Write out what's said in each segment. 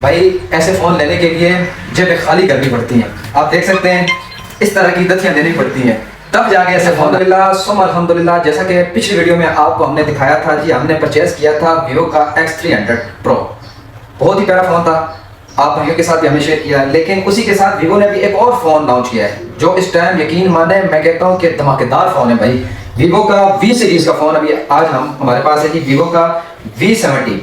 भाई ऐसे फ़ोन लेने के लिए जेबें खाली करनी पड़ती हैं। आप देख सकते हैं इस तरह की दथियाँ देनी पड़ती हैं तब जाके ऐसे फ़ोन। अल्हम्दुलिल्लाह सुम अल्हम्दुलिल्लाह, जैसा कि पिछली वीडियो में आपको हमने दिखाया था जी, हमने परचेज़ किया था वीवो का X300 Pro। बहुत ही प्यारा फ़ोन था, आप भाइयों के साथ भी हमने शेयर किया है। लेकिन उसी के साथ वीवो ने भी एक और फ़ोन लॉन्च किया है जो इस टाइम यकीन माने मैं कहता हूँ कि धमाकेदार फ़ोन है भाई। वीवो का V सीरीज़ का फ़ोन अभी आज हमारे पास है जी, वीवो का V70।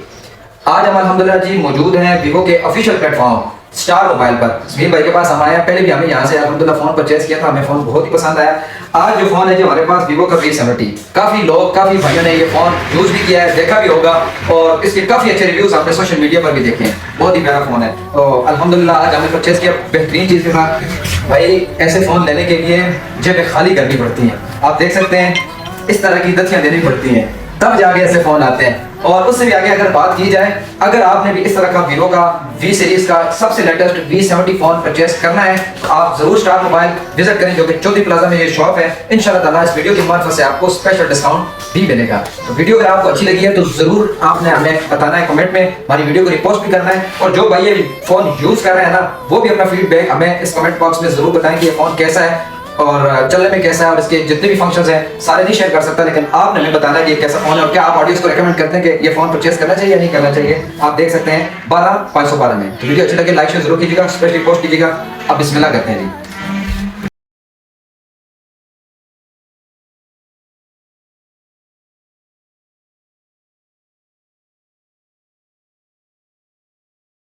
आज हम अल्हम्दुलिल्लाह जी मौजूद हैं वीवो के ऑफिशियल प्लेटफॉर्म स्टार मोबाइल पर। समीर भाई के पास हम आए हैं, पहले भी हमने यहाँ से अल्हम्दुलिल्लाह फ़ोन परचेज़ किया था, हमें फ़ोन बहुत ही पसंद आया। आज जो फ़ोन है जो हमारे पास वीवो का V70, काफ़ी लोग काफ़ी भाइयों ने ये फ़ोन यूज़ भी किया है, देखा भी होगा और इसके काफ़ी अच्छे रिव्यूज़ आपने सोशल मीडिया पर भी देखे हैं। बहुत ही प्यारा फ़ोन है। तो अल्हम्दुलिल्लाह आज हमने परचेज़ किया। बेहतरीन चीज़ के साथ भाई ऐसे फ़ोन लेने के लिए जेबें खाली करनी पड़ती हैं। आप देख सकते हैं इस तरह की दथियाँ देनी पड़ती हैं तब जाके ऐसे फ़ोन आते हैं। और उससे भी आगे अगर बात की जाए, अगर आपने भी इस तरह का वीवो का V सीरीज़ का सबसे लेटेस्ट V70 फ़ोन परचेस करना है तो आप ज़रूर स्टार मोबाइल विजिट करें, जो कि चौधरी प्लाजा में ये शॉप है। इंशाल्लाह ताला इस वीडियो की मार्फत से आपको स्पेशल डिस्काउंट भी मिलेगा। तो वीडियो अगर आपको अच्छी लगी है तो ज़रूर आपने हमें बताना है कमेंट में, हमारी वीडियो को रिपोस्ट भी करना है। और जो भाई ये फ़ोन यूज़ कर रहे हैं ना, वो भी अपना फीडबैक हमें इस कमेंट बॉक्स में ज़रूर बताएं कि ये फ़ोन कैसा है और चलने में कैसा है, और इसके जितने भी फंक्शंस हैं सारे नहीं शेयर कर सकता, लेकिन आपने हमें बताना है कि ये कैसा फोन है और क्या आप ऑडियंस को रेकमेंड करते हैं कि ये फोन परचेस करना चाहिए या नहीं करना चाहिए। आप देख सकते हैं 12512 में। तो वीडियो अच्छी लगे लाइक शेयर जरूर कीजिएगा, स्पेशली पोस्ट कीजिएगा। अब बिस्मिल्लाह करते हैं जी।